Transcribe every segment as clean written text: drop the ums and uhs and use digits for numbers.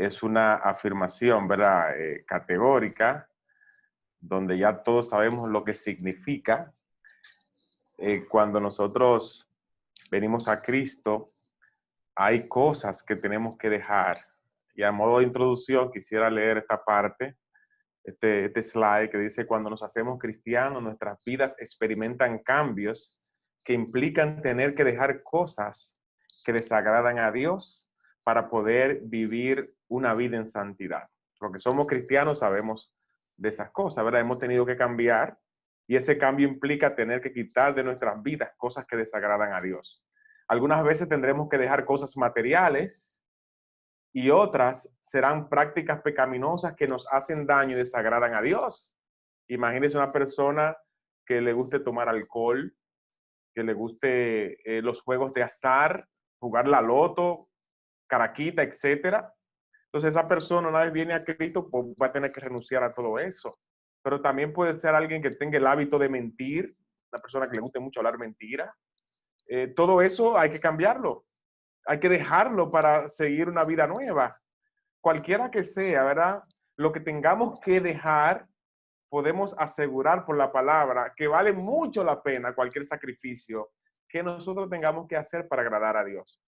es una afirmación, ¿verdad? Categórica, donde ya todos sabemos lo que significa. Cuando nosotros venimos a Cristo, hay cosas que tenemos que dejar. Y a modo de introducción quisiera leer esta parte, este slide que dice: cuando nos hacemos cristianos, nuestras vidas experimentan cambios que implican tener que dejar cosas que desagradan a Dios para poder vivir una vida en santidad. Porque somos cristianos, sabemos de esas cosas, ¿verdad? Hemos tenido que cambiar y ese cambio implica tener que quitar de nuestras vidas cosas que desagradan a Dios. Algunas veces tendremos que dejar cosas materiales y otras serán prácticas pecaminosas que nos hacen daño y desagradan a Dios. Imagínese una persona que le guste tomar alcohol, que le guste los juegos de azar, jugar la loto, caraquita, etcétera. Entonces esa persona, una vez viene a Cristo, pues va a tener que renunciar a todo eso. Pero también puede ser alguien que tenga el hábito de mentir, una persona que le guste mucho hablar mentira. Todo eso hay que cambiarlo. Hay que dejarlo para seguir una vida nueva. Cualquiera que sea, ¿verdad? Lo que tengamos que dejar, podemos asegurar por la palabra que vale mucho la pena cualquier sacrificio que nosotros tengamos que hacer para agradar a Dios.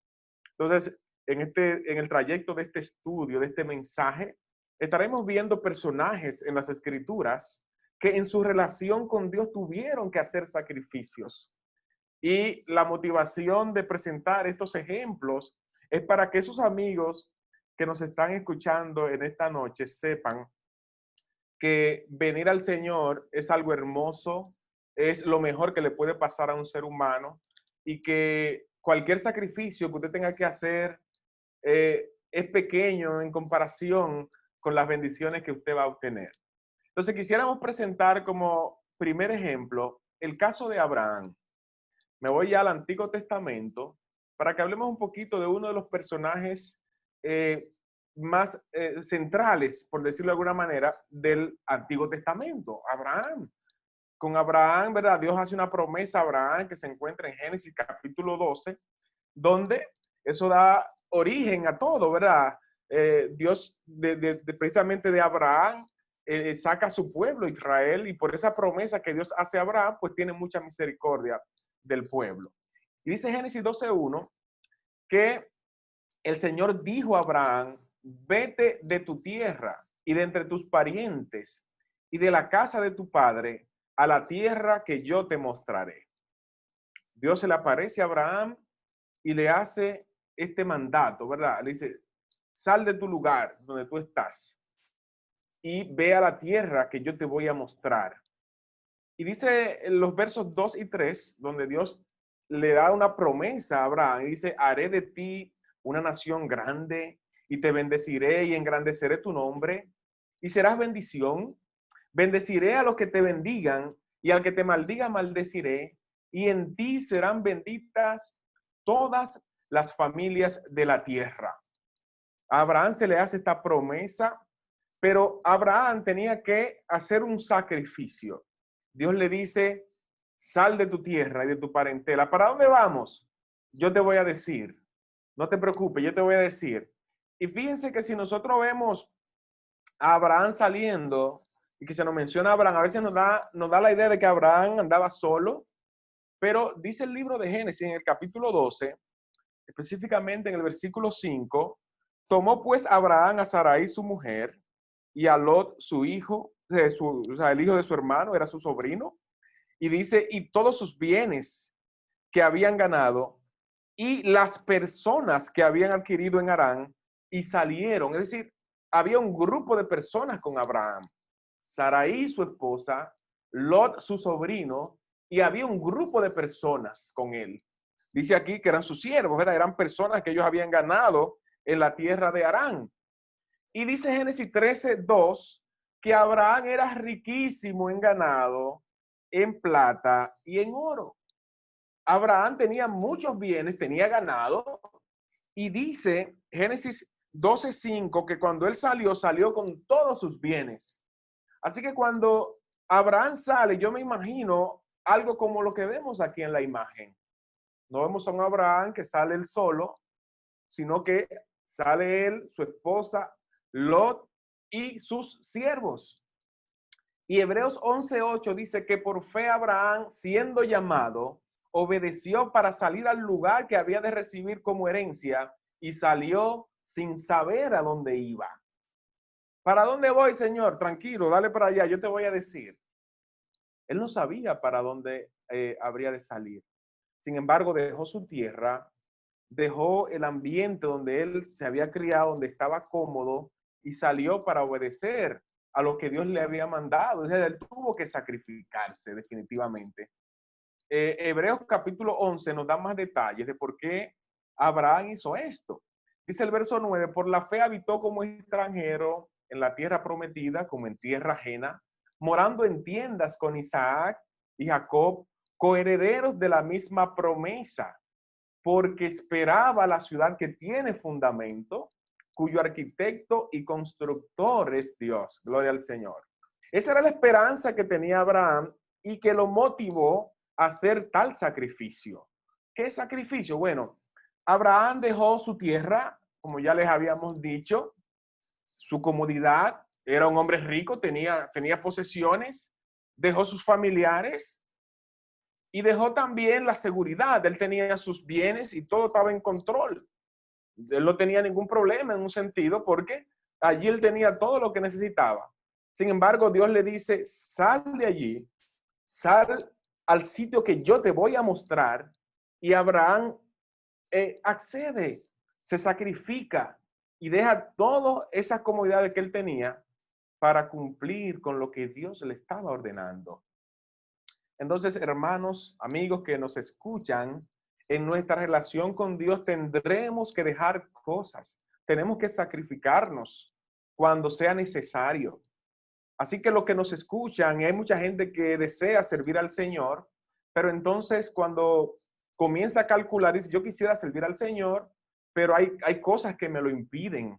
Entonces, en el trayecto de este estudio, de este mensaje, estaremos viendo personajes en las Escrituras que en su relación con Dios tuvieron que hacer sacrificios. Y la motivación de presentar estos ejemplos es para que esos amigos que nos están escuchando en esta noche sepan que venir al Señor es algo hermoso, es lo mejor que le puede pasar a un ser humano y que cualquier sacrificio que usted tenga que hacer es pequeño en comparación con las bendiciones que usted va a obtener. Entonces quisiéramos presentar como primer ejemplo el caso de Abraham. Me voy ya al Antiguo Testamento para que hablemos un poquito de uno de los personajes eh, más centrales, por decirlo de alguna manera, del Antiguo Testamento, Abraham. Con Abraham, ¿verdad? Dios hace una promesa a Abraham que se encuentra en Génesis capítulo 12, donde eso da origen a todo, ¿verdad? Dios precisamente de Abraham saca a su pueblo Israel y por esa promesa que Dios hace a Abraham, pues tiene mucha misericordia del pueblo. Y dice Génesis 12:1 que el Señor dijo a Abraham: vete de tu tierra y de entre tus parientes y de la casa de tu padre a la tierra que yo te mostraré. Dios se le aparece a Abraham y le hace este mandato, ¿verdad? Le dice: sal de tu lugar donde tú estás y ve a la tierra que yo te voy a mostrar. Y dice en los versos 2 y 3, donde Dios le da una promesa a Abraham, y dice: haré de ti una nación grande y te bendeciré y engrandeceré tu nombre y serás bendición. Bendeciré a los que te bendigan y al que te maldiga maldeciré, y en ti serán benditas todas las familias de la tierra. A Abraham se le hace esta promesa, pero Abraham tenía que hacer un sacrificio. Dios le dice: sal de tu tierra y de tu parentela. ¿Para dónde vamos? Yo te voy a decir. No te preocupes, yo te voy a decir. Y fíjense que si nosotros vemos a Abraham saliendo y que se nos menciona a Abraham, a veces nos da la idea de que Abraham andaba solo, pero dice el libro de Génesis en el capítulo 12, específicamente en el versículo 5, tomó pues Abraham a Sarai su mujer y a Lot su hijo, o sea, el hijo de su hermano, era su sobrino, y dice: y todos sus bienes que habían ganado y las personas que habían adquirido en Harán, y salieron. Es decir, había un grupo de personas con Abraham. Sarai, su esposa, Lot, su sobrino, y había un grupo de personas con él. Dice aquí que eran sus siervos, ¿verdad? Eran personas que ellos habían ganado en la tierra de Harán. Y dice Génesis 13:2 que Abraham era riquísimo en ganado, en plata y en oro. Abraham tenía muchos bienes, tenía ganado, y dice Génesis 12:5 que cuando él salió, salió con todos sus bienes. Así que cuando Abraham sale, yo me imagino algo como lo que vemos aquí en la imagen. No vemos a un Abraham que sale él solo, sino que sale él, su esposa, Lot y sus siervos. Y Hebreos 11:8 dice que por fe Abraham, siendo llamado, obedeció para salir al lugar que había de recibir como herencia y salió sin saber a dónde iba. ¿Para dónde voy, Señor? Tranquilo, dale para allá, yo te voy a decir. Él no sabía para dónde habría de salir. Sin embargo, dejó su tierra, dejó el ambiente donde él se había criado, donde estaba cómodo, y salió para obedecer a lo que Dios le había mandado. Entonces, él tuvo que sacrificarse definitivamente. Hebreos capítulo 11 nos da más detalles de por qué Abraham hizo esto. Dice el verso 9, por la fe habitó como extranjero en la tierra prometida, como en tierra ajena, morando en tiendas con Isaac y Jacob, coherederos de la misma promesa, porque esperaba la ciudad que tiene fundamento, cuyo arquitecto y constructor es Dios. Gloria al Señor. Esa era la esperanza que tenía Abraham y que lo motivó a hacer tal sacrificio. ¿Qué sacrificio? Bueno, Abraham dejó su tierra, como ya les habíamos dicho, su comodidad, era un hombre rico, tenía posesiones, dejó sus familiares y dejó también la seguridad. Él tenía sus bienes y todo estaba en control. Él no tenía ningún problema en un sentido porque allí él tenía todo lo que necesitaba. Sin embargo, Dios le dice, sal de allí, sal al sitio que yo te voy a mostrar. Y Abraham accede, se sacrifica y deja todas esas comodidades que él tenía para cumplir con lo que Dios le estaba ordenando. Entonces, hermanos, amigos que nos escuchan, en nuestra relación con Dios tendremos que dejar cosas, tenemos que sacrificarnos cuando sea necesario. Así que los que nos escuchan, hay mucha gente que desea servir al Señor, pero entonces cuando comienza a calcular, dice, yo quisiera servir al Señor, pero hay cosas que me lo impiden.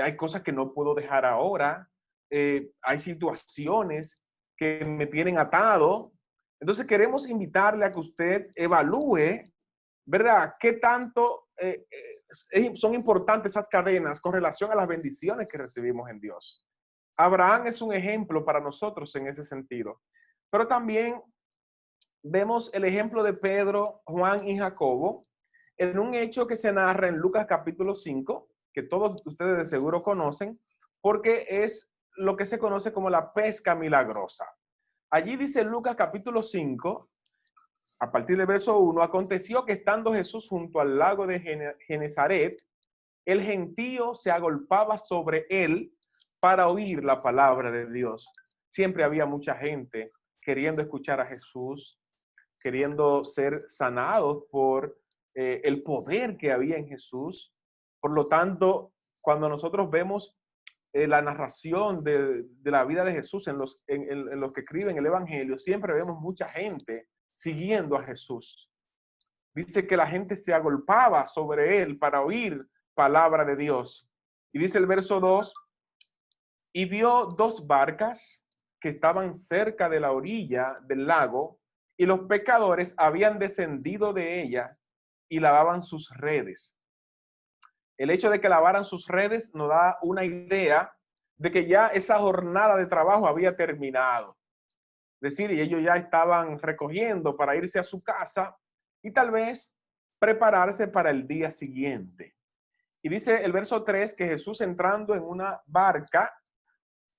Hay cosas que no puedo dejar ahora. Hay situaciones que me tienen atado. Entonces queremos invitarle a que usted evalúe, ¿verdad? ¿Qué tanto son importantes esas cadenas con relación a las bendiciones que recibimos en Dios? Abraham es un ejemplo para nosotros en ese sentido. Pero también vemos el ejemplo de Pedro, Juan y Jacobo en un hecho que se narra en Lucas capítulo 5, que todos ustedes de seguro conocen, porque es lo que se conoce como la pesca milagrosa. Allí dice Lucas capítulo 5, a partir del verso 1, aconteció que estando Jesús junto al lago de Genezaret, el gentío se agolpaba sobre él para oír la palabra de Dios. Siempre había mucha gente queriendo escuchar a Jesús, queriendo ser sanados por el poder que había en Jesús. Por lo tanto, cuando nosotros vemos la narración de la vida de Jesús en los que escriben el Evangelio, siempre vemos mucha gente siguiendo a Jesús. Dice que la gente se agolpaba sobre él para oír palabra de Dios. Y dice el verso 2, y vio dos barcas que estaban cerca de la orilla del lago, y los pescadores habían descendido de ella y lavaban sus redes. El hecho de que lavaran sus redes nos da una idea de que ya esa jornada de trabajo había terminado. Es decir, y ellos ya estaban recogiendo para irse a su casa y tal vez prepararse para el día siguiente. Y dice el verso 3 que Jesús entrando en una barca,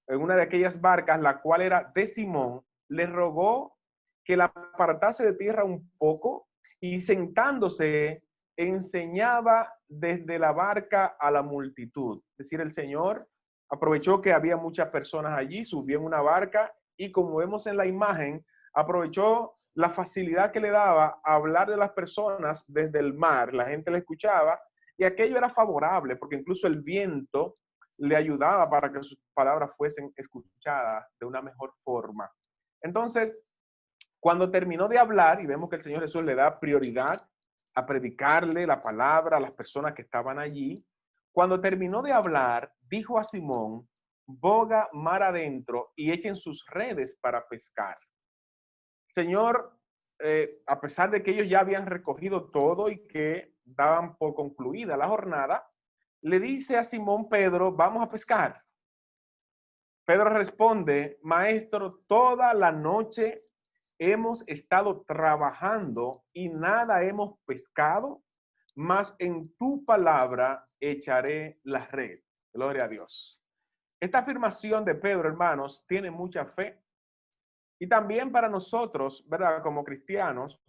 en una de aquellas barcas, la cual era de Simón, le rogó que la apartase de tierra un poco y sentándose enseñaba desde la barca a la multitud. Es decir, el Señor aprovechó que había muchas personas allí, subió en una barca y como vemos en la imagen, aprovechó la facilidad que le daba a hablar de las personas desde el mar. La gente le escuchaba y aquello era favorable porque incluso el viento le ayudaba para que sus palabras fuesen escuchadas de una mejor forma. Entonces, cuando terminó de hablar, y vemos que el Señor Jesús le da prioridad a predicarle la palabra a las personas que estaban allí, cuando terminó de hablar, dijo a Simón, boga mar adentro y echen sus redes para pescar. Señor, a pesar de que ellos ya habían recogido todo y que daban por concluida la jornada, le dice a Simón Pedro, vamos a pescar. Pedro responde, maestro, toda la noche hemos estado trabajando y nada hemos pescado, mas en tu palabra echaré la red. Gloria a Dios. Esta afirmación de Pedro, hermanos, tiene mucha fe. Y también para nosotros, ¿verdad? Como cristianos,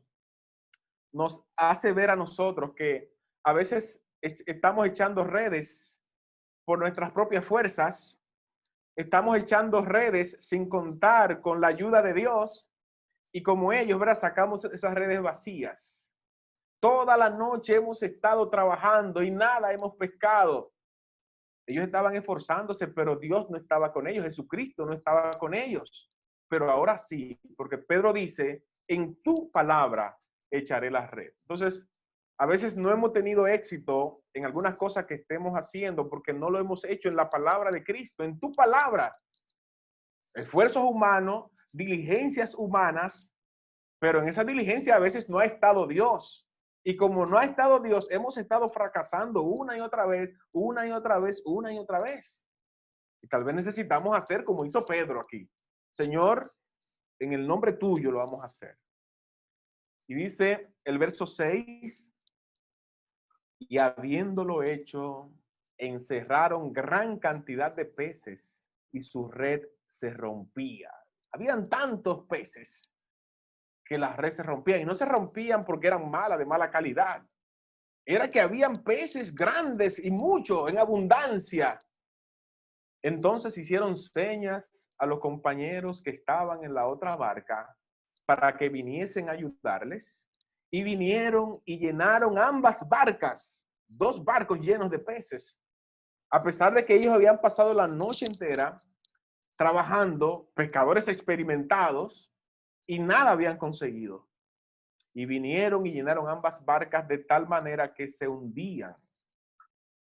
nos hace ver a nosotros que a veces estamos echando redes por nuestras propias fuerzas, estamos echando redes sin contar con la ayuda de Dios y como ellos, ¿verdad? Sacamos esas redes vacías. Toda la noche hemos estado trabajando y nada hemos pescado. Ellos estaban esforzándose, pero Dios no estaba con ellos, Jesucristo no estaba con ellos. Pero ahora sí, porque Pedro dice, en tu palabra echaré la red. Entonces, a veces no hemos tenido éxito en algunas cosas que estemos haciendo porque no lo hemos hecho en la palabra de Cristo, en tu palabra. Esfuerzos humanos, diligencias humanas, pero en esa diligencia a veces no ha estado Dios. Y como no ha estado Dios, hemos estado fracasando una y otra vez, una y otra vez, una y otra vez. Y tal vez necesitamos hacer como hizo Pedro aquí. Señor, en el nombre tuyo lo vamos a hacer. Y dice el verso 6, y habiéndolo hecho, encerraron gran cantidad de peces y su red se rompía. Habían tantos peces que la red se rompía y no se rompían porque eran malas, de mala calidad. Era que habían peces grandes y mucho, en abundancia. Entonces hicieron señas a los compañeros que estaban en la otra barca para que viniesen a ayudarles. Y vinieron y llenaron ambas barcas, 2 barcos llenos de peces. A pesar de que ellos habían pasado la noche entera trabajando, pescadores experimentados, y nada habían conseguido. Y vinieron y llenaron ambas barcas de tal manera que se hundían.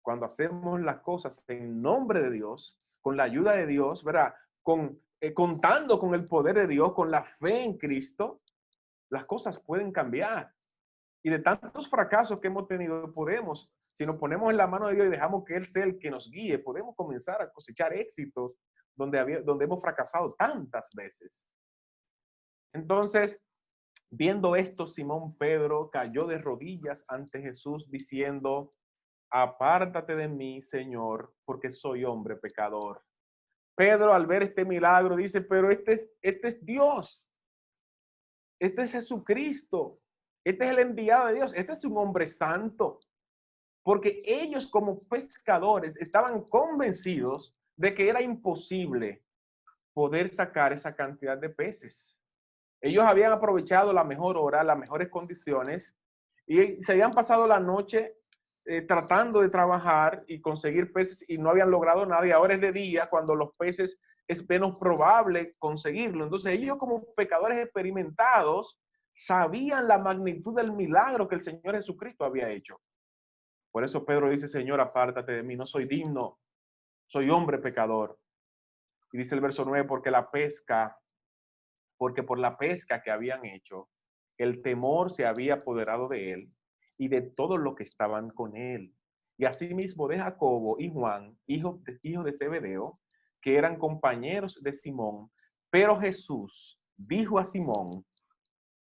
Cuando hacemos las cosas en nombre de Dios, con la ayuda de Dios, ¿verdad? Contando con el poder de Dios, con la fe en Cristo, las cosas pueden cambiar. Y de tantos fracasos que hemos tenido, podemos, si nos ponemos en la mano de Dios y dejamos que Él sea el que nos guíe, podemos comenzar a cosechar éxitos donde hemos fracasado tantas veces. Entonces, viendo esto, Simón Pedro cayó de rodillas ante Jesús diciendo, apártate de mí, Señor, porque soy hombre pecador. Pedro, al ver este milagro, dice, pero este es Dios, este es Jesucristo, este es el enviado de Dios, este es un hombre santo. Porque ellos como pescadores estaban convencidos de que era imposible poder sacar esa cantidad de peces. Ellos habían aprovechado la mejor hora, las mejores condiciones y se habían pasado la noche tratando de trabajar y conseguir peces y no habían logrado nada y ahora es de día cuando los peces es menos probable conseguirlo. Entonces ellos como pecadores experimentados sabían la magnitud del milagro que el Señor Jesucristo había hecho. Por eso Pedro dice, Señor, apártate de mí, no soy digno, soy hombre pecador. Y dice el verso 9, porque por la pesca que habían hecho, el temor se había apoderado de él y de todos los que estaban con él. Y asimismo de Jacobo y Juan, hijos de Zebedeo, que eran compañeros de Simón. Pero Jesús dijo a Simón,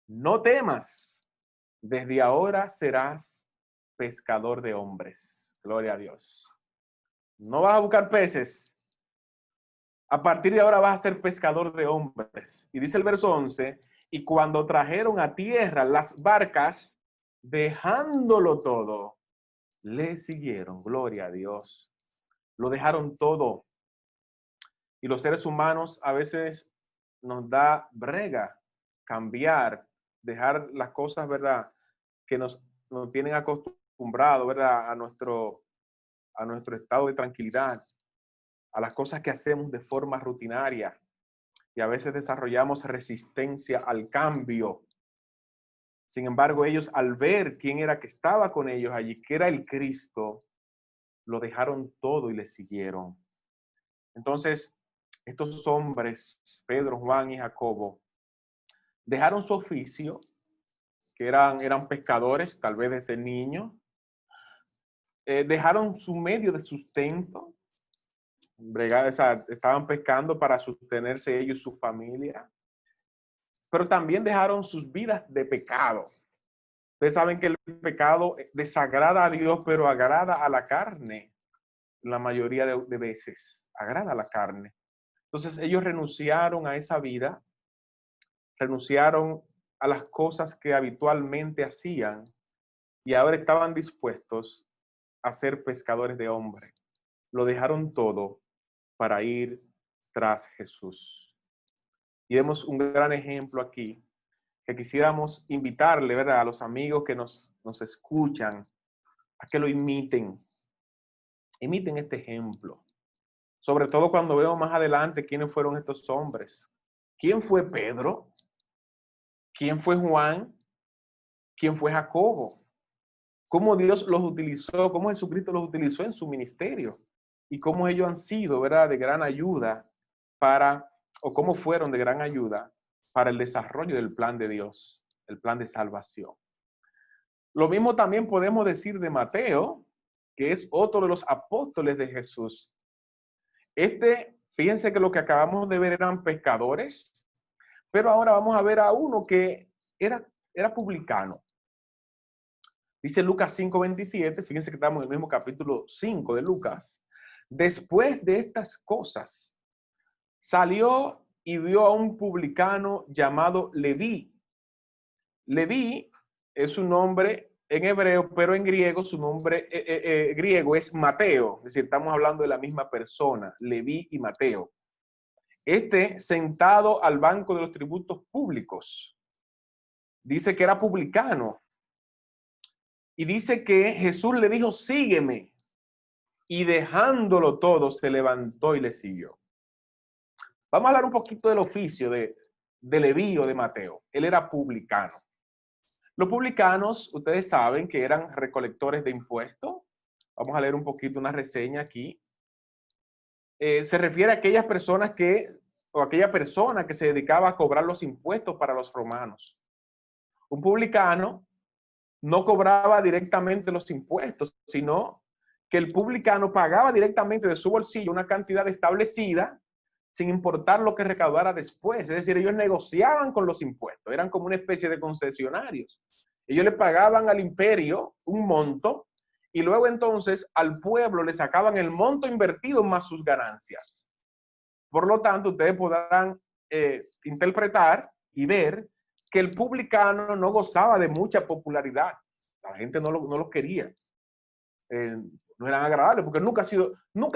no temas, desde ahora serás pescador de hombres. Gloria a Dios. No vas a buscar peces. A partir de ahora vas a ser pescador de hombres. Y dice el verso 11, y cuando trajeron a tierra las barcas, dejándolo todo, le siguieron. Gloria a Dios. Lo dejaron todo. Y los seres humanos a veces nos da brega cambiar, dejar las cosas, ¿verdad? Que nos tienen acostumbrado, ¿verdad? A nuestro estado de tranquilidad, a las cosas que hacemos de forma rutinaria y a veces desarrollamos resistencia al cambio. Sin embargo, ellos al ver quién era que estaba con ellos allí, que era el Cristo, lo dejaron todo y le siguieron. Entonces, estos hombres, Pedro, Juan y Jacobo, dejaron su oficio, que eran pescadores, tal vez desde niño, dejaron su medio de sustento, o sea, estaban pescando para sostenerse ellos y su familia, pero también dejaron sus vidas de pecado. Ustedes saben que el pecado desagrada a Dios, pero agrada a la carne la mayoría de veces, agrada a la carne. Entonces ellos renunciaron a esa vida, renunciaron a las cosas que habitualmente hacían y ahora estaban dispuestos a ser pescadores de hombres. Lo dejaron todo para ir tras Jesús. Y vemos un gran ejemplo aquí que quisiéramos invitarle, ¿verdad?, a los amigos que nos escuchan a que lo imiten. Imiten este ejemplo. Sobre todo cuando vemos más adelante quiénes fueron estos hombres. ¿Quién fue Pedro? ¿Quién fue Juan? ¿Quién fue Jacobo? ¿Cómo Dios los utilizó? ¿Cómo Jesucristo los utilizó en su ministerio? Y cómo ellos han sido, ¿verdad?, de gran ayuda o cómo fueron de gran ayuda para el desarrollo del plan de Dios, el plan de salvación. Lo mismo también podemos decir de Mateo, que es otro de los apóstoles de Jesús. Fíjense que lo que acabamos de ver eran pescadores, pero ahora vamos a ver a uno que era publicano. Dice Lucas 5:27, fíjense que estamos en el mismo capítulo 5 de Lucas. Después de estas cosas, salió y vio a un publicano llamado Leví. Leví es un nombre en hebreo, pero en griego su nombre griego es Mateo. Es decir, estamos hablando de la misma persona, Leví y Mateo. Sentado al banco de los tributos públicos. Dice que era publicano. Y dice que Jesús le dijo, sígueme. Y dejándolo todo, se levantó y le siguió. Vamos a hablar un poquito del oficio de Leví o de Mateo. Él era publicano. Los publicanos, ustedes saben que eran recolectores de impuestos. Vamos a leer un poquito una reseña aquí. Se refiere a aquellas personas aquella persona que se dedicaba a cobrar los impuestos para los romanos. Un publicano no cobraba directamente los impuestos, sino que el publicano pagaba directamente de su bolsillo una cantidad establecida sin importar lo que recaudara después. Es decir, ellos negociaban con los impuestos, eran como una especie de concesionarios. Ellos le pagaban al imperio un monto y luego entonces al pueblo le sacaban el monto invertido más sus ganancias. Por lo tanto, ustedes podrán interpretar y ver que el publicano no gozaba de mucha popularidad. La gente no lo quería. No eran agradables porque nunca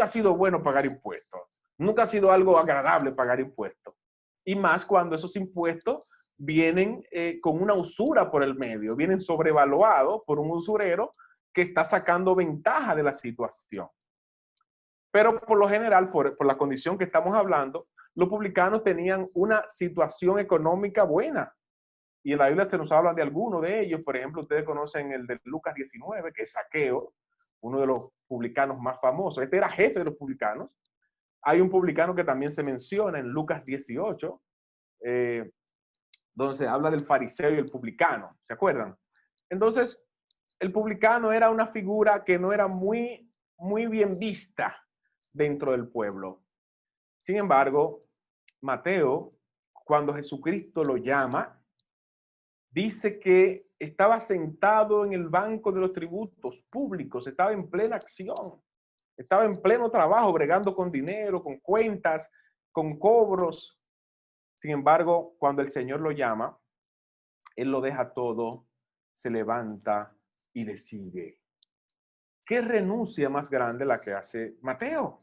ha sido bueno pagar impuestos. Nunca ha sido algo agradable pagar impuestos. Y más cuando esos impuestos vienen con una usura por el medio, vienen sobrevaluados por un usurero que está sacando ventaja de la situación. Pero por lo general, por la condición que estamos hablando, los publicanos tenían una situación económica buena. Y en la Biblia se nos habla de algunos de ellos. Por ejemplo, ustedes conocen el de Lucas 19, que es Zaqueo, uno de los publicanos más famosos. Este era jefe de los publicanos. Hay un publicano que también se menciona en Lucas 18, donde se habla del fariseo y el publicano. ¿Se acuerdan? Entonces, el publicano era una figura que no era muy bien vista dentro del pueblo. Sin embargo, Mateo, cuando Jesucristo lo llama, dice que estaba sentado en el banco de los tributos públicos, estaba en plena acción, estaba en pleno trabajo, bregando con dinero, con cuentas, con cobros. Sin embargo, cuando el Señor lo llama, Él lo deja todo, se levanta y le sigue. ¿Qué renuncia más grande la que hace Mateo?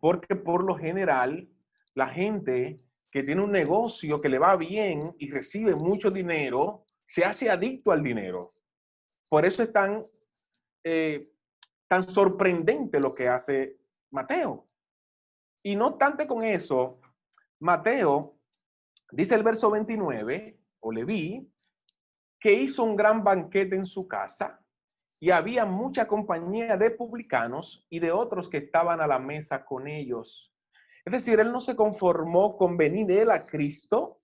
Porque por lo general, la gente que tiene un negocio que le va bien y recibe mucho dinero, se hace adicto al dinero. Por eso es tan sorprendente lo que hace Mateo. Y no obstante con eso, Mateo, dice el verso 29, o Leví, que hizo un gran banquete en su casa y había mucha compañía de publicanos y de otros que estaban a la mesa con ellos. Es decir, él no se conformó con venir él a Cristo,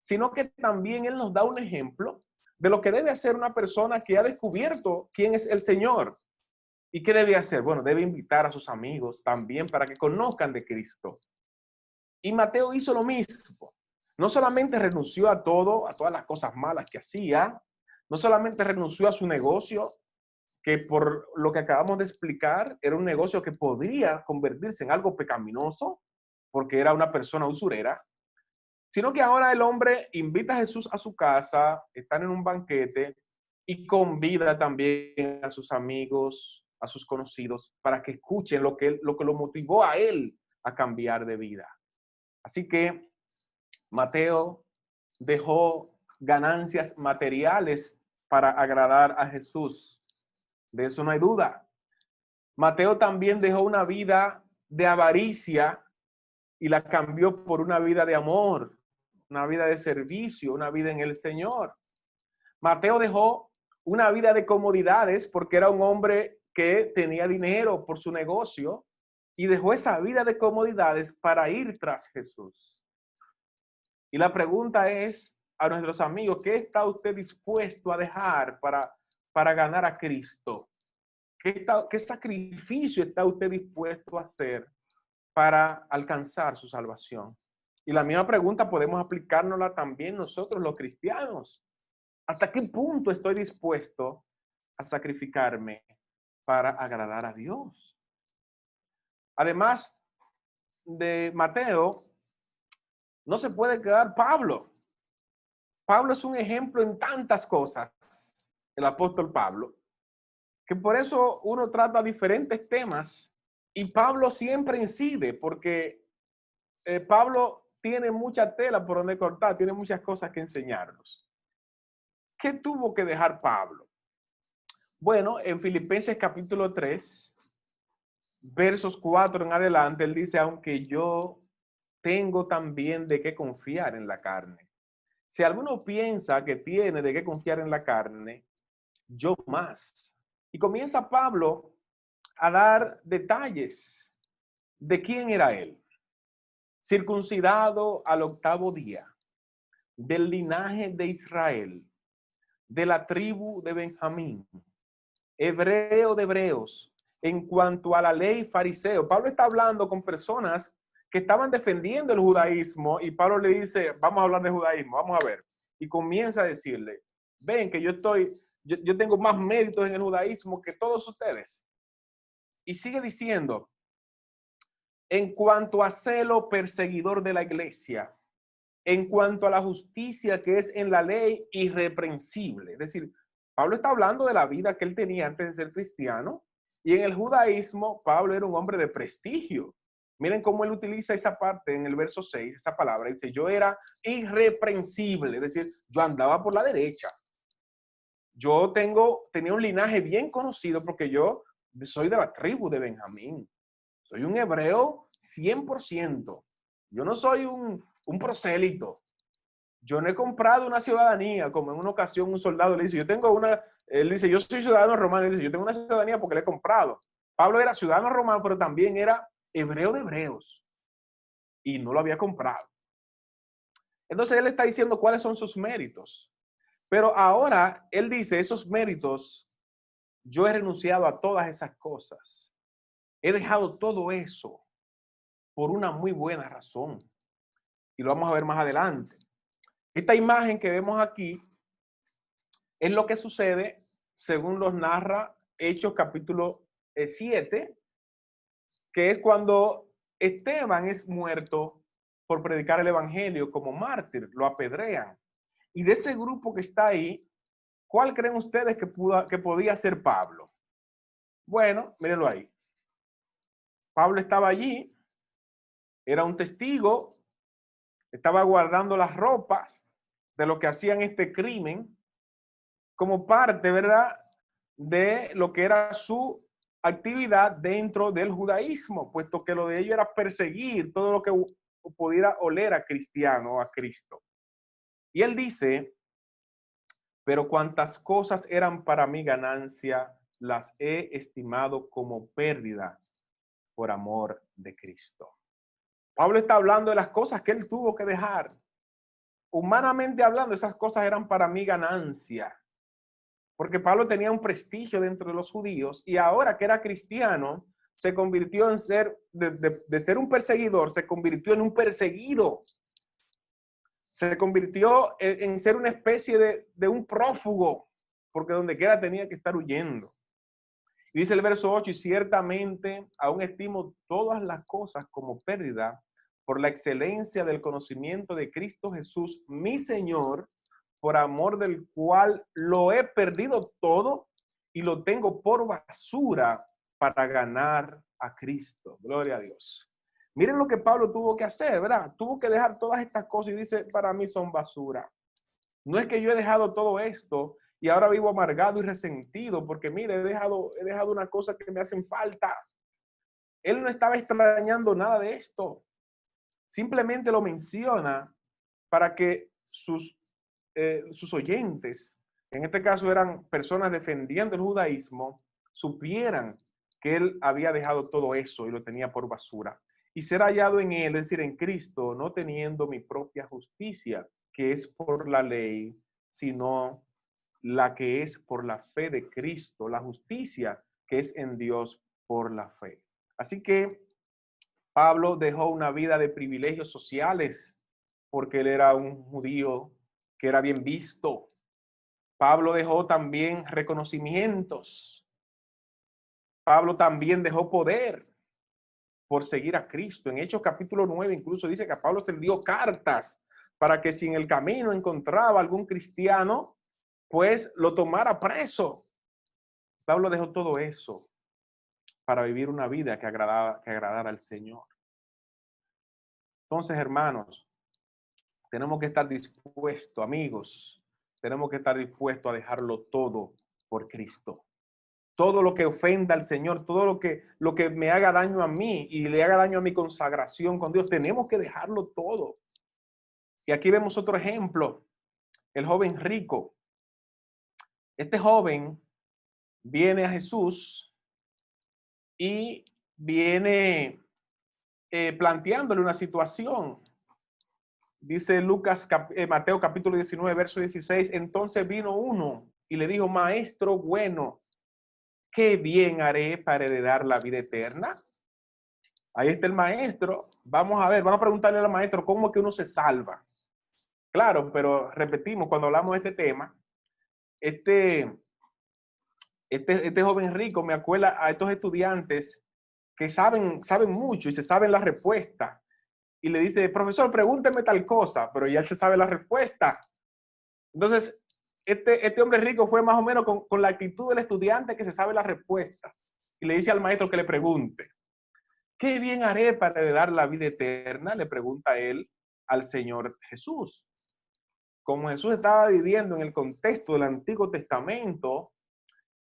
sino que también él nos da un ejemplo de lo que debe hacer una persona que ha descubierto quién es el Señor ¿Y qué debe hacer? Bueno, debe invitar a sus amigos también para que conozcan de Cristo. Y Mateo hizo lo mismo. No solamente renunció a todo, a todas las cosas malas que hacía, no solamente renunció a su negocio, que por lo que acabamos de explicar, era un negocio que podría convertirse en algo pecaminoso, porque era una persona usurera, sino que ahora el hombre invita a Jesús a su casa, están en un banquete y convida también a sus amigos, a sus conocidos, para que escuchen lo que lo motivó a él a cambiar de vida. Así que Mateo dejó ganancias materiales para agradar a Jesús. De eso no hay duda. Mateo también dejó una vida de avaricia y la cambió por una vida de amor, una vida de servicio, una vida en el Señor. Mateo dejó una vida de comodidades porque era un hombre que tenía dinero por su negocio y dejó esa vida de comodidades para ir tras Jesús. Y la pregunta es a nuestros amigos, ¿qué está usted dispuesto a dejar para ganar a Cristo? ¿Qué sacrificio está usted dispuesto a hacer para alcanzar su salvación? Y la misma pregunta podemos aplicárnosla también nosotros los cristianos. ¿Hasta qué punto estoy dispuesto a sacrificarme para agradar a Dios? Además de Mateo, no se puede quedar Pablo. Pablo es un ejemplo en tantas cosas, el apóstol Pablo, que por eso uno trata diferentes temas y Pablo siempre incide porque Pablo tiene mucha tela por donde cortar, tiene muchas cosas que enseñarnos. ¿Qué tuvo que dejar Pablo? Bueno, en Filipenses capítulo 3, versos 4 en adelante, él dice, aunque yo tengo también de qué confiar en la carne. Si alguno piensa que tiene de qué confiar en la carne, yo más. Y comienza Pablo a dar detalles de quién era él. Circuncidado al 8º día, del linaje de Israel, de la tribu de Benjamín, hebreo de hebreos, en cuanto a la ley fariseo. Pablo está hablando con personas que estaban defendiendo el judaísmo y Pablo le dice, vamos a hablar de judaísmo, vamos a ver. Y comienza a decirle, ven que yo tengo más méritos en el judaísmo que todos ustedes. Y sigue diciendo, en cuanto a celo perseguidor de la iglesia, en cuanto a la justicia que es en la ley irreprensible. Es decir, Pablo está hablando de la vida que él tenía antes de ser cristiano y en el judaísmo Pablo era un hombre de prestigio. Miren cómo él utiliza esa parte en el verso 6, esa palabra, dice, yo era irreprensible, es decir, yo andaba por la derecha. Yo tenía un linaje bien conocido porque yo soy de la tribu de Benjamín. Soy un hebreo 100%. Yo no soy un prosélito. Yo no he comprado una ciudadanía, como en una ocasión un soldado le dice, él dice, yo soy ciudadano romano, él dice, yo tengo una ciudadanía porque la he comprado. Pablo era ciudadano romano, pero también era hebreo de hebreos y no lo había comprado. Entonces él está diciendo cuáles son sus méritos. Pero ahora él dice, esos méritos, yo he renunciado a todas esas cosas. He dejado todo eso por una muy buena razón. Y lo vamos a ver más adelante. Esta imagen que vemos aquí es lo que sucede según los narra Hechos capítulo 7, que es cuando Esteban es muerto por predicar el evangelio como mártir, lo apedrean. Y de ese grupo que está ahí, ¿cuál creen ustedes que podía ser Pablo? Bueno, mírenlo ahí. Pablo estaba allí, era un testigo, estaba guardando las ropas de lo que hacían este crimen como parte, ¿verdad?, de lo que era su actividad dentro del judaísmo, puesto que lo de ellos era perseguir todo lo que pudiera oler a cristiano o a Cristo. Y él dice, pero cuantas cosas eran para mi ganancia, las he estimado como pérdida por amor de Cristo. Pablo está hablando de las cosas que él tuvo que dejar. Humanamente hablando, esas cosas eran para mi ganancia. porque Pablo tenía un prestigio dentro de los judíos y ahora que era cristiano, se convirtió en ser, de ser un perseguidor, se convirtió en un perseguido. Se convirtió en ser una especie de un prófugo, porque donde quiera tenía que estar huyendo. Y dice el verso 8, y ciertamente aún estimo todas las cosas como pérdida por la excelencia del conocimiento de Cristo Jesús, mi Señor, por amor del cual lo he perdido todo y lo tengo por basura para ganar a Cristo. Gloria a Dios. Miren lo que Pablo tuvo que hacer, ¿verdad? Tuvo que dejar todas estas cosas y dice, para mí son basura. No es que yo he dejado todo esto y ahora vivo amargado y resentido porque mire, he dejado una cosa que me hacen falta. Él no estaba extrañando nada de esto. Simplemente lo menciona para que sus oyentes, en este caso eran personas defendiendo el judaísmo, supieran que él había dejado todo eso y lo tenía por basura. Y ser hallado en él, es decir, en Cristo, no teniendo mi propia justicia, que es por la ley, sino la que es por la fe de Cristo, la justicia que es en Dios por la fe. Así que Pablo dejó una vida de privilegios sociales porque él era un judío que era bien visto. Pablo dejó también reconocimientos. Pablo también dejó poder por seguir a Cristo. En Hechos capítulo 9 incluso dice que a Pablo se le dio cartas para que si en el camino encontraba algún cristiano, pues lo tomara preso. Pablo dejó todo eso para vivir una vida que agradara al Señor. Entonces, hermanos, tenemos que estar dispuestos, amigos, tenemos que estar dispuestos a dejarlo todo por Cristo. Todo lo que ofenda al Señor, todo lo que me haga daño a mí y le haga daño a mi consagración con Dios, tenemos que dejarlo todo. Y aquí vemos otro ejemplo, el joven rico. Este joven viene a Jesús y viene planteándole una situación. Dice Mateo capítulo 19, verso 16, entonces vino uno y le dijo, maestro bueno, ¿qué bien haré para heredar la vida eterna? Ahí está el maestro. Vamos a preguntarle al maestro cómo es que uno se salva. Claro, pero repetimos, cuando hablamos de este tema, este joven rico me acuerda a estos estudiantes que saben mucho y se saben la respuesta. Y le dice, profesor, pregúnteme tal cosa, pero ya él se sabe la respuesta. Entonces, este hombre rico fue más o menos con la actitud del estudiante que se sabe la respuesta. Y le dice al maestro que le pregunte. ¿Qué bien haré para heredar la vida eterna? Le pregunta él al Señor Jesús. Como Jesús estaba viviendo en el contexto del Antiguo Testamento,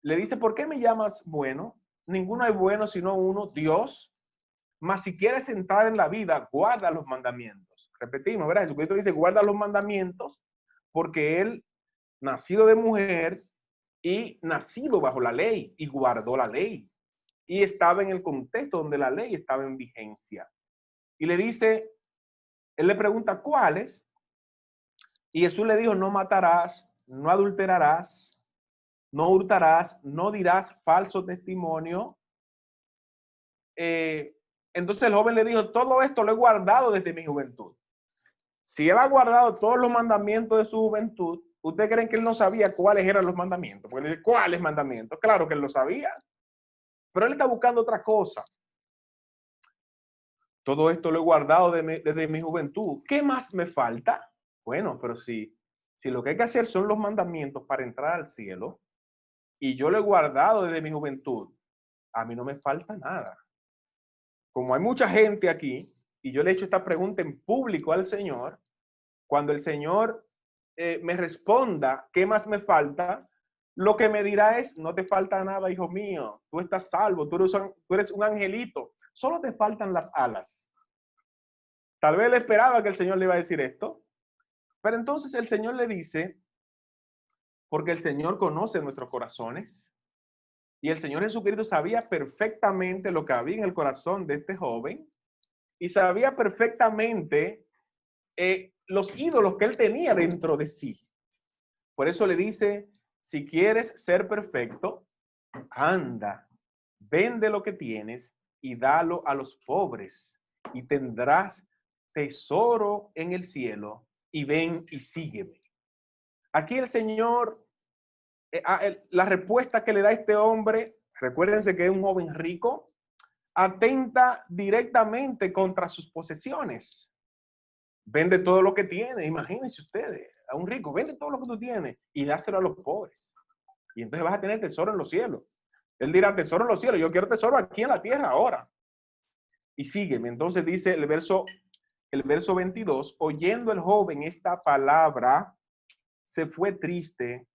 le dice, ¿por qué me llamas bueno? Ninguno hay bueno sino uno, Dios. Mas si quieres entrar en la vida, guarda los mandamientos. Repetimos, ¿verdad? Jesucristo dice, guarda los mandamientos porque él, nacido de mujer y nacido bajo la ley, y guardó la ley. Y estaba en el contexto donde la ley estaba en vigencia. Y le dice, él le pregunta, ¿cuáles? Y Jesús le dijo, no matarás, no adulterarás, no hurtarás, no dirás falso testimonio. Entonces el joven le dijo, todo esto lo he guardado desde mi juventud. Si él ha guardado todos los mandamientos de su juventud, ¿ustedes creen que él no sabía cuáles eran los mandamientos? Porque él dice, ¿cuáles mandamientos? Claro que él lo sabía. Pero él está buscando otra cosa. Todo esto lo he guardado desde mi juventud. ¿Qué más me falta? Bueno, pero si lo que hay que hacer son los mandamientos para entrar al cielo, y yo lo he guardado desde mi juventud, a mí no me falta nada. Como hay mucha gente aquí, y yo le he hecho esta pregunta en público al Señor, cuando el Señor me responda, ¿qué más me falta? Lo que me dirá es, no te falta nada, hijo mío, tú estás salvo, tú eres un angelito, solo te faltan las alas. Tal vez él esperaba que el Señor le iba a decir esto, pero entonces el Señor le dice, porque el Señor conoce nuestros corazones, y el Señor Jesucristo sabía perfectamente lo que había en el corazón de este joven, y sabía perfectamente los ídolos que él tenía dentro de sí. Por eso le dice, si quieres ser perfecto, anda, vende lo que tienes y dalo a los pobres, y tendrás tesoro en el cielo, y ven y sígueme. Aquí el Señor, la respuesta que le da este hombre, recuérdense que es un joven rico, atenta directamente contra sus posesiones. Vende todo lo que tiene, imagínense ustedes, a un rico, vende todo lo que tú tienes y dáselo a los pobres. Y entonces vas a tener tesoro en los cielos. Él dirá, tesoro en los cielos, yo quiero tesoro aquí en la tierra ahora. Y sígueme. Entonces dice el verso 22, oyendo el joven esta palabra, se fue triste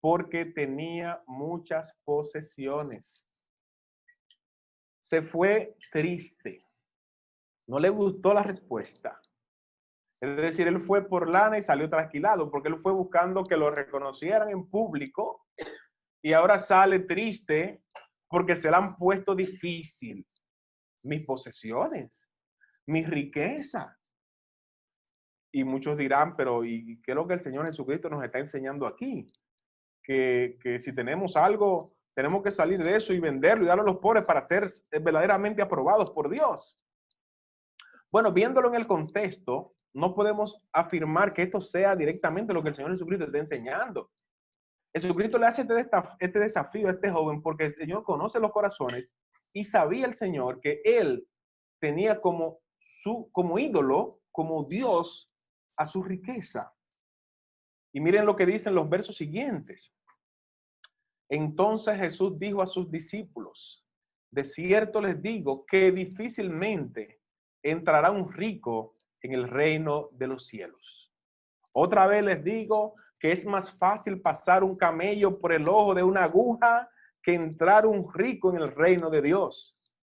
porque tenía muchas posesiones. Se fue triste. No le gustó la respuesta. Es decir, él fue por lana y salió trasquilado porque él fue buscando que lo reconocieran en público y ahora sale triste porque se le han puesto difícil mis posesiones, mi riqueza. Y muchos dirán, pero ¿y qué es lo que el Señor Jesucristo nos está enseñando aquí? Que si tenemos algo, tenemos que salir de eso y venderlo y darlo a los pobres para ser verdaderamente aprobados por Dios. Bueno, viéndolo en el contexto, no podemos afirmar que esto sea directamente lo que el Señor Jesucristo está enseñando. Jesucristo le hace este desafío a este joven porque el Señor conoce los corazones y sabía el Señor que él tenía como ídolo, como Dios, a su riqueza. Y miren lo que dicen los versos siguientes. Entonces Jesús dijo a sus discípulos, de cierto les digo que difícilmente entrará un rico en el reino de los cielos. Otra vez les digo que es más fácil pasar un camello por el ojo de una aguja que entrar un rico en el reino de Dios.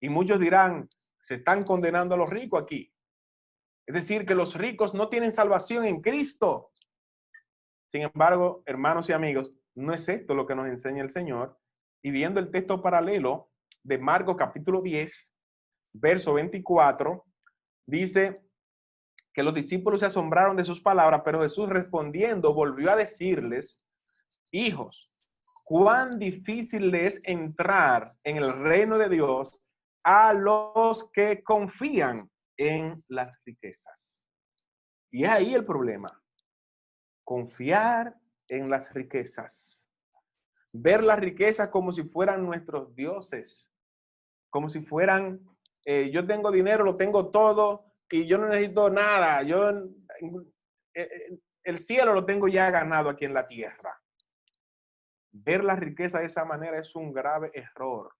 Y muchos dirán, se están condenando a los ricos aquí. Es decir, que los ricos no tienen salvación en Cristo. Sin embargo, hermanos y amigos, no es esto lo que nos enseña el Señor. Y viendo el texto paralelo de Marcos capítulo 10, verso 24, dice que los discípulos se asombraron de sus palabras, pero Jesús respondiendo volvió a decirles, hijos, cuán difícil es entrar en el reino de Dios a los que confían en las riquezas. Y es ahí el problema. Confiar en las riquezas. Ver las riquezas como si fueran nuestros dioses. Como si fueran, yo tengo dinero, lo tengo todo y yo no necesito nada. El cielo lo tengo ya ganado aquí en la tierra. Ver la riqueza de esa manera es un grave error.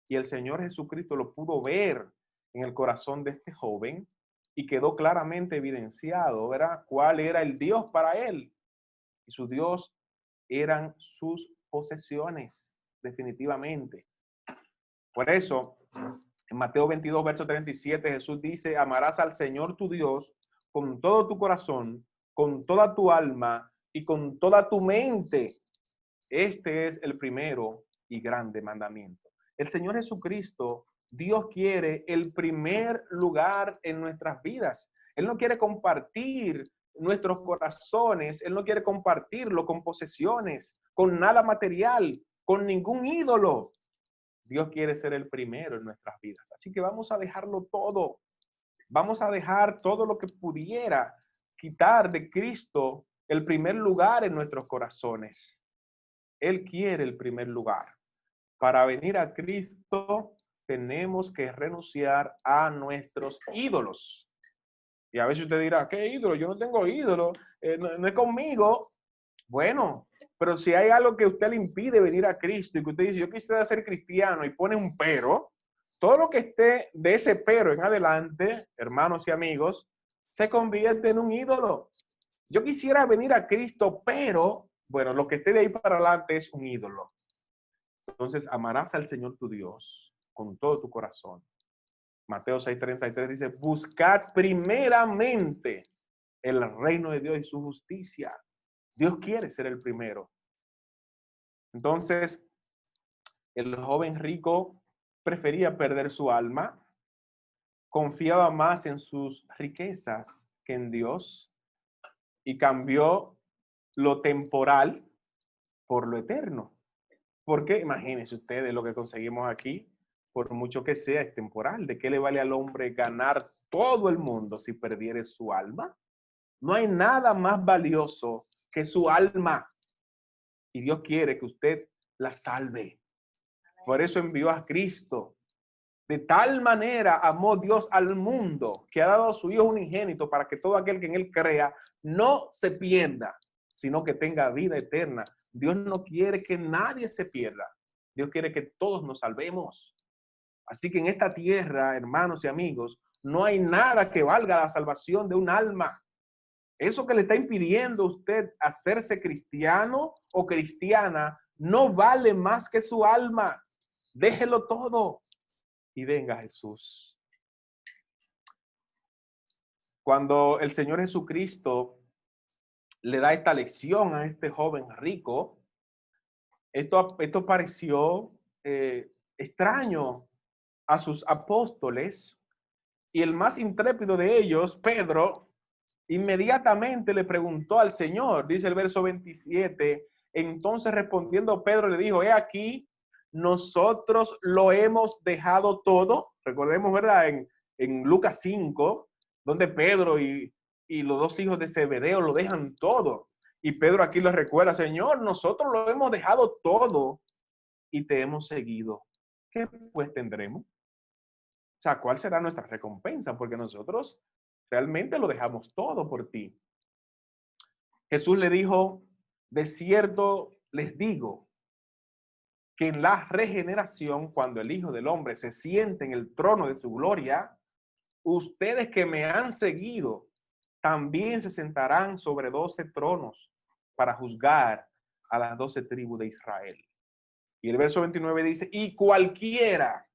Y el Señor Jesucristo lo pudo ver en el corazón de este joven y quedó claramente evidenciado, ¿verdad? Cuál era el Dios para él. Y su Dios eran sus posesiones, definitivamente. Por eso, en Mateo 22, verso 37, Jesús dice, amarás al Señor tu Dios con todo tu corazón, con toda tu alma y con toda tu mente. Este es el primero y grande mandamiento. El Señor Jesucristo, Dios quiere el primer lugar en nuestras vidas. Él no quiere compartir nuestros corazones, Él no quiere compartirlo con posesiones, con nada material, con ningún ídolo. Dios quiere ser el primero en nuestras vidas. Así que vamos a dejarlo todo. Vamos a dejar todo lo que pudiera quitar de Cristo el primer lugar en nuestros corazones. Él quiere el primer lugar. Para venir a Cristo tenemos que renunciar a nuestros ídolos. Y a veces usted dirá, ¿qué ídolo? Yo no tengo ídolo, no es conmigo. Bueno, pero si hay algo que usted le impide venir a Cristo y que usted dice, yo quisiera ser cristiano y pone un pero, todo lo que esté de ese pero en adelante, hermanos y amigos, se convierte en un ídolo. Yo quisiera venir a Cristo, pero, bueno, lo que esté de ahí para adelante es un ídolo. Entonces, amarás al Señor tu Dios con todo tu corazón. Mateo 6:33 dice, buscad primeramente el reino de Dios y su justicia. Dios quiere ser el primero. Entonces, el joven rico prefería perder su alma, confiaba más en sus riquezas que en Dios y cambió lo temporal por lo eterno. Porque imagínense ustedes lo que conseguimos aquí, por mucho que sea, es temporal. ¿De qué le vale al hombre ganar todo el mundo si perdiere su alma? No hay nada más valioso que su alma. Y Dios quiere que usted la salve. Por eso envió a Cristo. De tal manera amó Dios al mundo que ha dado a su Hijo unigénito para que todo aquel que en él crea no se pierda, sino que tenga vida eterna. Dios no quiere que nadie se pierda. Dios quiere que todos nos salvemos. Así que en esta tierra, hermanos y amigos, no hay nada que valga la salvación de un alma. Eso que le está impidiendo a usted hacerse cristiano o cristiana no vale más que su alma. Déjelo todo y venga Jesús. Cuando el Señor Jesucristo le da esta lección a este joven rico, esto pareció extraño a sus apóstoles, y el más intrépido de ellos, Pedro, inmediatamente le preguntó al Señor, dice el verso 27, entonces respondiendo Pedro le dijo, he aquí, nosotros lo hemos dejado todo. Recordemos, ¿verdad? En Lucas 5, donde Pedro y los dos hijos de Zebedeo lo dejan todo. Y Pedro aquí le recuerda, Señor, nosotros lo hemos dejado todo y te hemos seguido. ¿Qué pues tendremos? O sea, ¿cuál será nuestra recompensa? Porque nosotros realmente lo dejamos todo por ti. Jesús le dijo, de cierto les digo, que en la regeneración, cuando el Hijo del Hombre se siente en el trono de su gloria, ustedes que me han seguido, también se sentarán sobre 12 tronos para juzgar a las 12 tribus de Israel. Y el verso 29 dice, y cualquiera,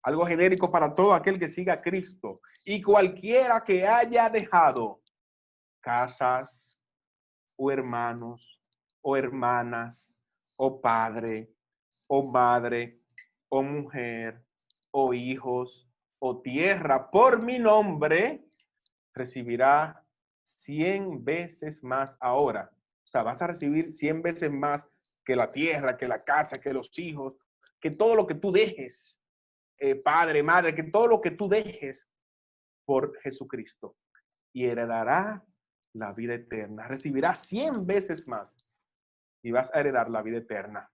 algo genérico para todo aquel que siga a Cristo, y cualquiera que haya dejado casas, o hermanos, o hermanas, o padre, o madre, o mujer, o hijos, o tierra por mi nombre, recibirá 100 veces más ahora. O sea, vas a recibir 100 veces más que la tierra, que la casa, que los hijos, que todo lo que tú dejes, padre, madre, que todo lo que tú dejes por Jesucristo. Y heredará la vida eterna. Recibirá 100 veces más y vas a heredar la vida eterna.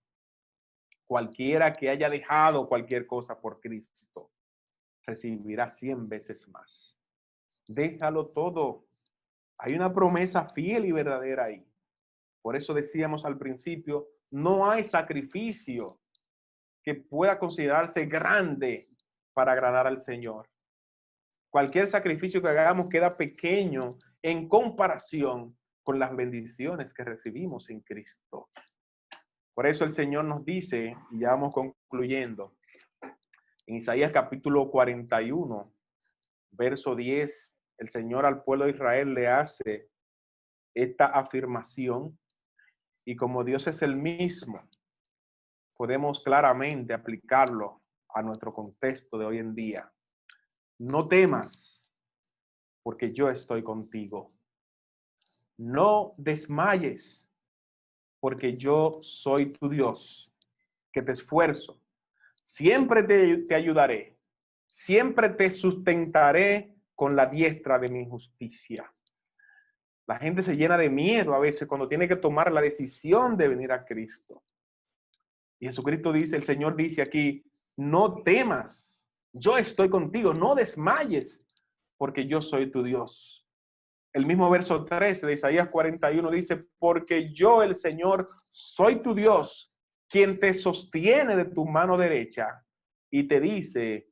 Cualquiera que haya dejado cualquier cosa por Cristo, recibirá 100 veces más. Déjalo todo. Hay una promesa fiel y verdadera ahí. Por eso decíamos al principio, no hay sacrificio que pueda considerarse grande para agradar al Señor. Cualquier sacrificio que hagamos queda pequeño en comparación con las bendiciones que recibimos en Cristo. Por eso el Señor nos dice, y ya vamos concluyendo, en Isaías capítulo 41, verso 10, el Señor al pueblo de Israel le hace esta afirmación, y como Dios es el mismo, podemos claramente aplicarlo a nuestro contexto de hoy en día. No temas, porque yo estoy contigo. No desmayes, porque yo soy tu Dios, que te esfuerzo. Siempre te ayudaré. Siempre te sustentaré con la diestra de mi justicia. La gente se llena de miedo a veces cuando tiene que tomar la decisión de venir a Cristo. Y Jesucristo dice, el Señor dice aquí, no temas, yo estoy contigo, no desmayes, porque yo soy tu Dios. El mismo verso 13 de Isaías 41 dice, porque yo el Señor soy tu Dios, quien te sostiene de tu mano derecha y te dice,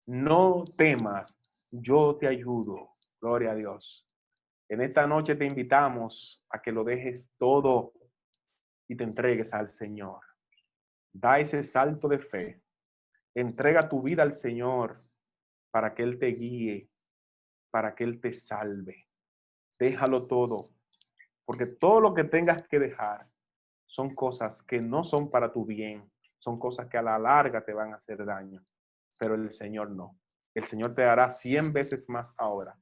no temas, yo te ayudo. Gloria a Dios. En esta noche te invitamos a que lo dejes todo y te entregues al Señor. Da ese salto de fe. Entrega tu vida al Señor para que Él te guíe, para que Él te salve. Déjalo todo, porque todo lo que tengas que dejar son cosas que no son para tu bien, son cosas que a la larga te van a hacer daño, pero el Señor no. El Señor te dará 100 veces más ahora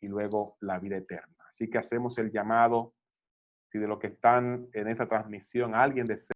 y luego la vida eterna. Así que hacemos el llamado si de los que están en esta transmisión alguien desea